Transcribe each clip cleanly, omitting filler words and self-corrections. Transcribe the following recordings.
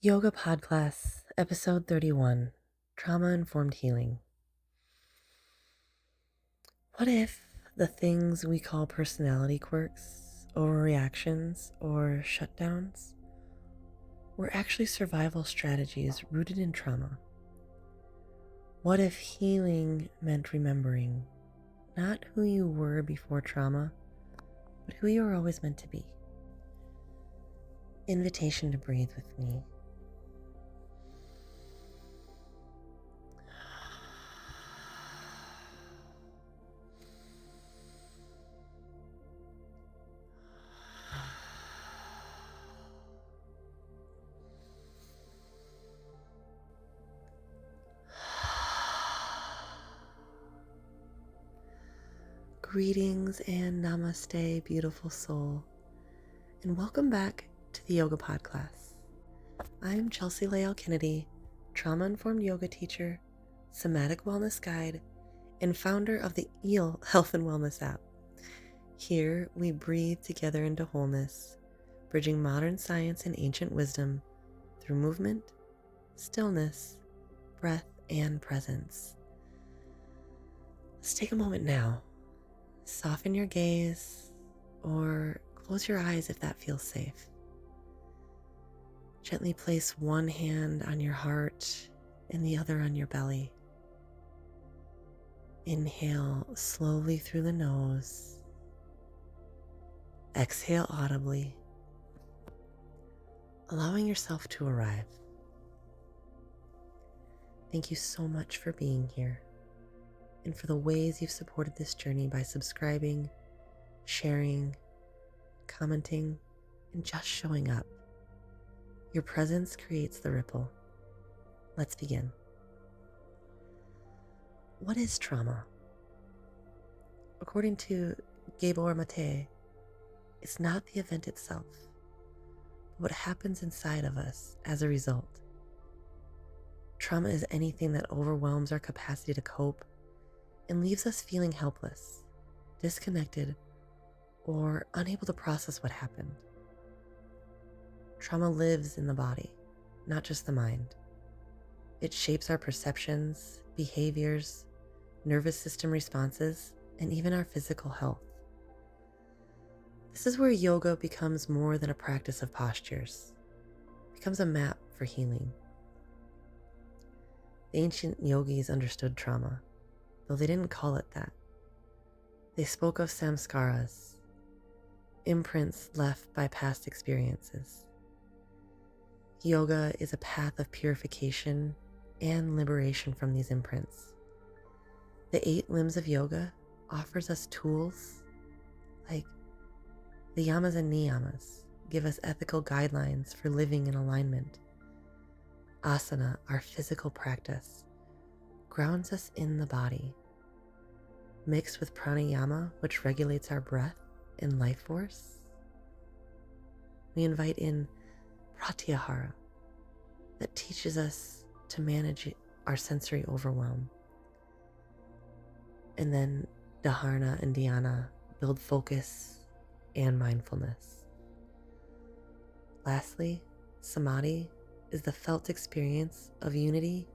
Yoga Podcast, Episode 31, Trauma-Informed Healing. What if the things we call personality quirks, overreactions, or shutdowns were actually survival strategies rooted in trauma? What if healing meant remembering not who you were before trauma, but who you were always meant to be? Invitation to breathe with me. Greetings and namaste, beautiful soul, and welcome back to the Yoga Podcast. I'm Chelsie Lael Kennedy, trauma-informed yoga teacher, somatic wellness guide, and founder of the EEL Health and Wellness app. Here, we breathe together into wholeness, bridging modern science and ancient wisdom through movement, stillness, breath, and presence. Let's take a moment now. Soften your gaze or close your eyes if that feels safe. Gently place one hand on your heart and the other on your belly. Inhale slowly through the nose. Exhale audibly, allowing yourself to arrive. Thank you so much for being here and for the ways you've supported this journey by subscribing, sharing, commenting, and just showing up. Your presence creates the ripple. Let's begin. What is trauma? According to Gabor Maté, it's not the event itself, but what happens inside of us as a result. Trauma is anything that overwhelms our capacity to cope and leaves us feeling helpless, disconnected, or unable to process what happened. Trauma lives in the body, not just the mind. It shapes our perceptions, behaviors, nervous system responses, and even our physical health. This is where yoga becomes more than a practice of postures. It becomes a map for healing. The ancient yogis understood trauma, though they didn't call it that. They spoke of samskaras, imprints left by past experiences. Yoga is a path of purification and liberation from these imprints. The 8 limbs of yoga offers us tools like the Yamas Niyamas give us ethical guidelines for living in alignment. Asana, our physical practice, grounds us in the body. Mixed with pranayama, which regulates our breath and life force, we invite in pratyahara that teaches us to manage our sensory overwhelm. And then dharana and dhyana build focus and mindfulness. Lastly, samadhi is the felt experience of unity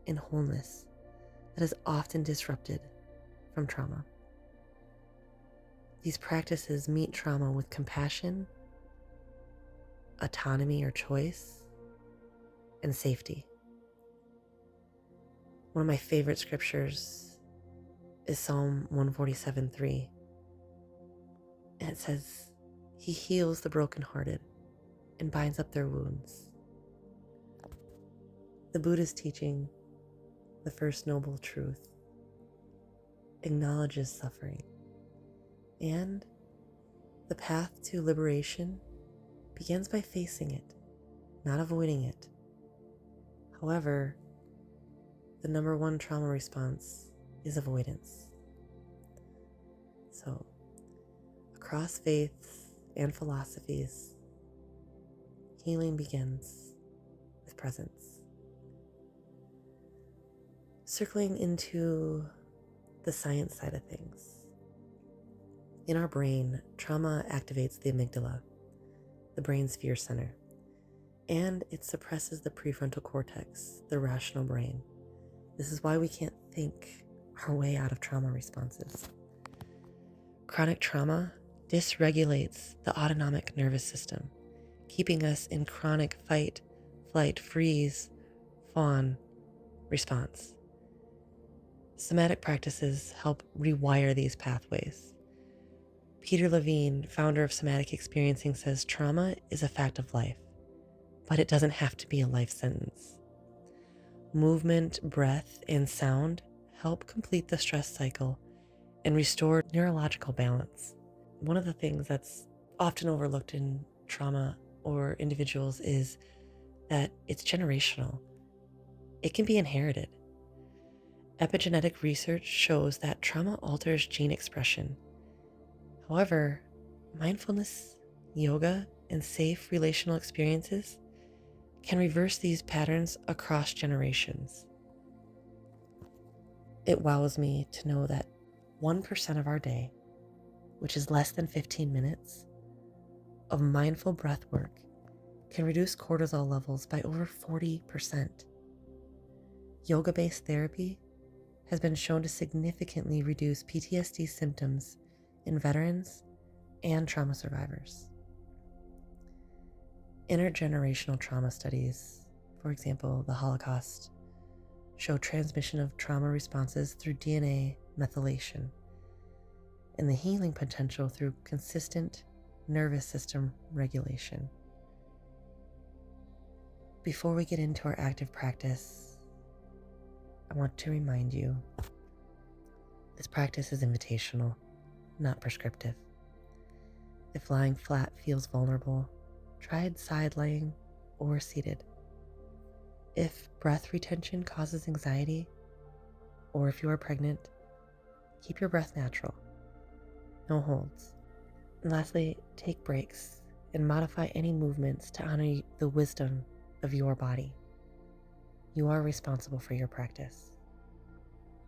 and wholeness that is often disrupted from trauma. These practices meet trauma with compassion, autonomy or choice, and safety. One of my favorite scriptures is Psalm 147:3. And it says, "He heals the brokenhearted and binds up their wounds." The Buddha's teaching, the first noble truth, acknowledges suffering, and the path to liberation begins by facing it, not avoiding it. However, the number one trauma response is avoidance. So, across faiths and philosophies, healing begins with presence. Circling into the science side of things. In our brain, trauma activates the amygdala, the brain's fear center, and it suppresses the prefrontal cortex, the rational brain. This is why we can't think our way out of trauma responses. Chronic trauma dysregulates the autonomic nervous system, keeping us in chronic fight, flight, freeze, fawn response. Somatic practices help rewire these pathways. Peter Levine, founder of Somatic Experiencing, says trauma is a fact of life, but it doesn't have to be a life sentence. Movement, breath, and sound help complete the stress cycle and restore neurological balance. One of the things that's often overlooked in trauma or individuals is that it's generational. It can be inherited. Epigenetic research shows that trauma alters gene expression. However, mindfulness, yoga, and safe relational experiences can reverse these patterns across generations. It wows me to know that 1% of our day, which is less than 15 minutes, of mindful breath work can reduce cortisol levels by over 40%. Yoga-based therapy has been shown to significantly reduce PTSD symptoms in veterans and trauma survivors. Intergenerational trauma studies, for example, the Holocaust, show transmission of trauma responses through DNA methylation and the healing potential through consistent nervous system regulation. Before we get into our active practice, I want to remind you, this practice is invitational, not prescriptive. If lying flat feels vulnerable, try side laying or seated. If breath retention causes anxiety, or if you are pregnant, keep your breath natural. No holds. And lastly, take breaks and modify any movements to honor the wisdom of your body. You are responsible for your practice.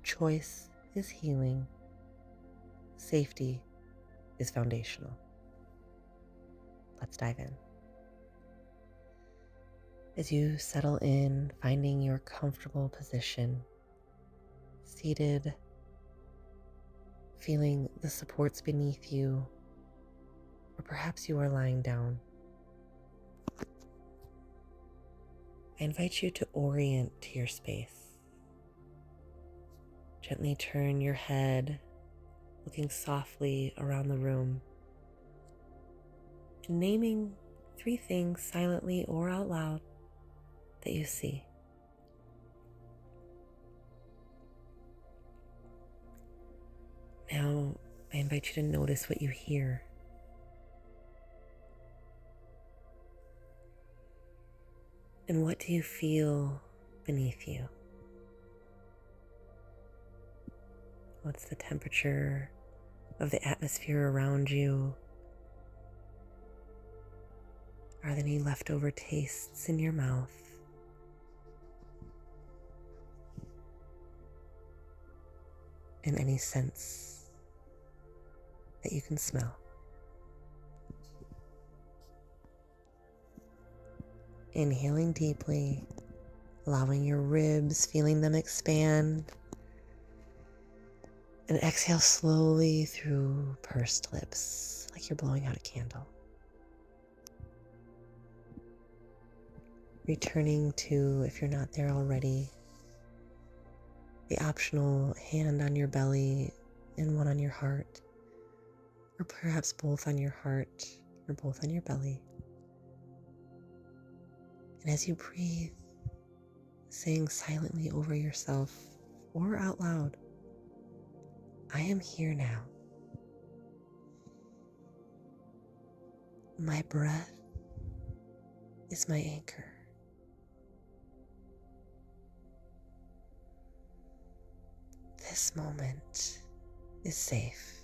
Choice is healing. Safety is foundational. Let's dive in. As you settle in, finding your comfortable position, seated, feeling the supports beneath you, or perhaps you are lying down, I invite you to orient to your space. Gently turn your head, looking softly around the room, and naming 3 things silently or out loud that you see. Now, I invite you to notice what you hear. And what do you feel beneath you? What's the temperature of the atmosphere around you? Are there any leftover tastes in your mouth? And any scents that you can smell? Inhaling deeply, allowing your ribs, feeling them expand. And exhale slowly through pursed lips, like you're blowing out a candle. Returning to, if you're not there already, the optional hand on your belly and one on your heart, or perhaps both on your heart or both on your belly. And as you breathe, saying silently over yourself or out loud, I am here now. My breath is my anchor. This moment is safe.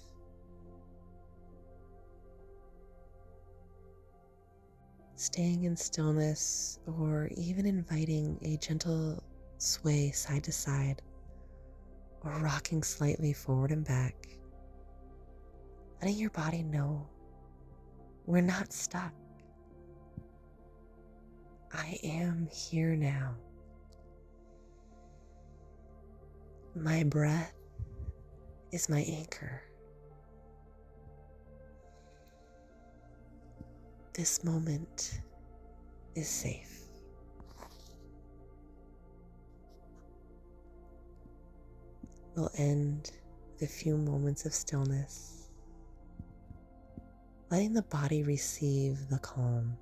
Staying in stillness or even inviting a gentle sway side to side or rocking slightly forward and back, letting your body know we're not stuck. I am here now. My breath is my anchor. This moment is safe. We'll end with a few moments of stillness, letting the body receive the calm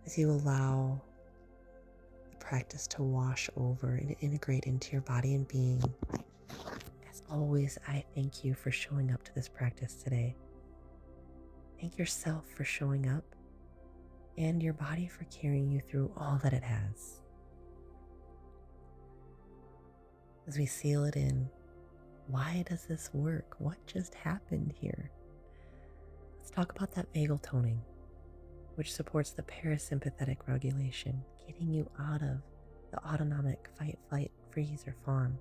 as you allow the practice to wash over and integrate into your body and being. As always, I thank you for showing up to this practice today. Thank yourself for showing up and your body for carrying you through all that it has. As we seal it in, why does this work? What just happened here? Let's talk about that vagal toning, which supports the parasympathetic regulation, getting you out of the autonomic fight, flight, freeze, or fawn.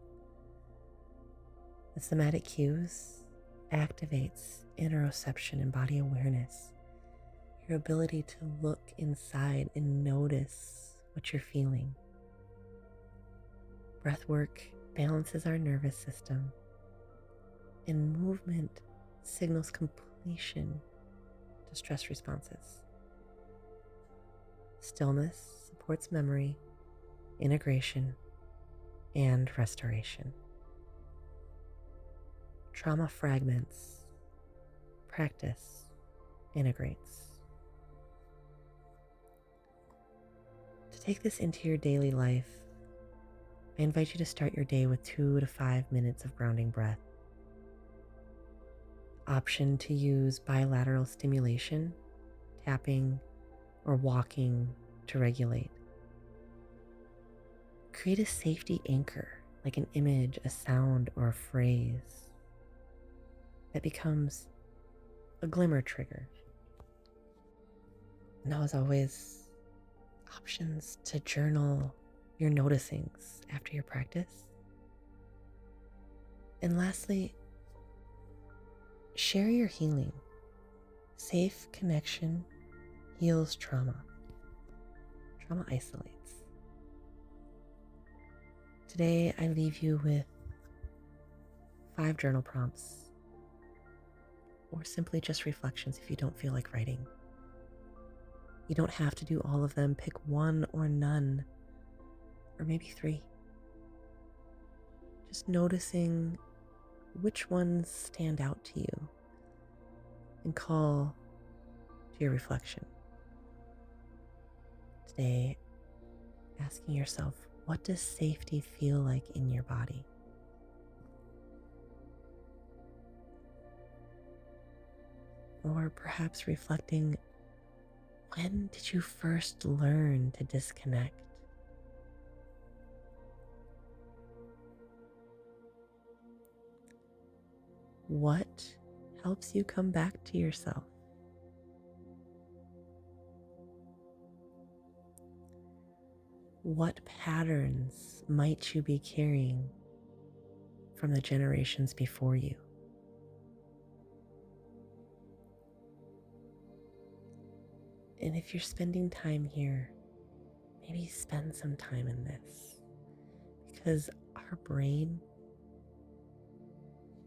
The somatic cues activates interoception and body awareness, your ability to look inside and notice what you're feeling. Breath work balances our nervous system, and movement signals completion to stress responses. Stillness supports memory, integration, and restoration. Trauma fragments, practice integrates. To take this into your daily life, I invite you to start your day with 2 to 5 minutes of grounding breath. Option to use bilateral stimulation, tapping, or walking to regulate. Create a safety anchor, like an image, a sound, or a phrase that becomes a glimmer trigger. Now, as always, options to journal your noticings after your practice. And lastly, share your healing. Safe connection heals trauma. Trauma isolates. Today, I leave you with 5 journal prompts, or simply just reflections if you don't feel like writing. You don't have to do all of them. Pick 1 or none, or maybe 3. Just noticing which ones stand out to you and call to your reflection. Today, asking yourself, what does safety feel like in your body? Or perhaps reflecting, when did you first learn to disconnect? What helps you come back to yourself? What patterns might you be carrying from the generations before you? And if you're spending time here, maybe spend some time in this, because our brain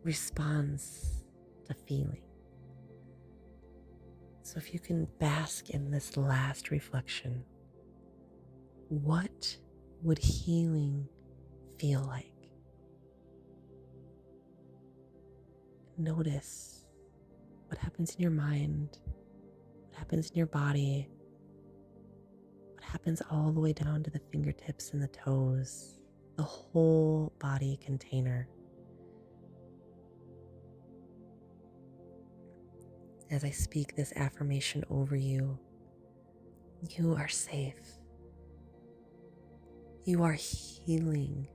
responds to feeling. So if you can bask in this last reflection, what would healing feel like? Notice what happens in your mind, what happens in your body, what happens all the way down to the fingertips and the toes, the whole body container. As I speak this affirmation over you, you are safe. You are healing.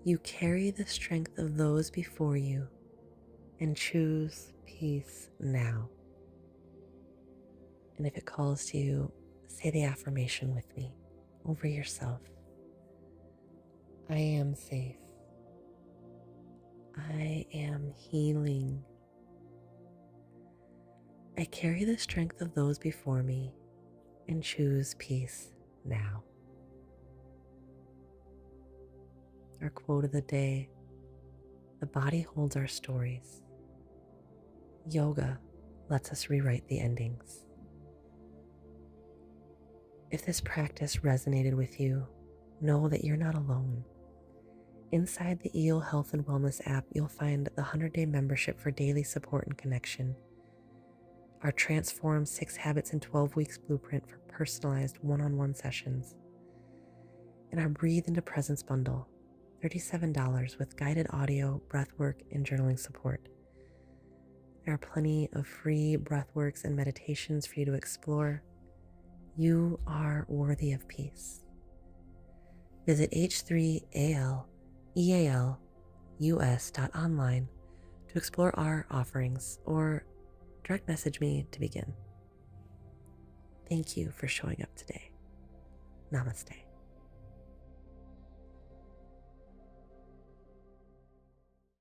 You carry the strength of those before you and choose peace now. And if it calls to you, say the affirmation with me over yourself. I am safe. I am healing. I carry the strength of those before me and choose peace now. Our quote of the day: the body holds our stories. Yoga lets us rewrite the endings. If this practice resonated with you, know that you're not alone. Inside the EO Health and Wellness app, you'll find the 100-day membership for daily support and connection, our Transform 6 Habits in 12 Weeks blueprint for personalized one-on-one sessions, and our Breathe into Presence bundle, $37 with guided audio, breathwork, and journaling support. There are plenty of free breathworks and meditations for you to explore. You are worthy of peace. Visit h3alealus.online to explore our offerings or direct message me to begin. Thank you for showing up today. Namaste.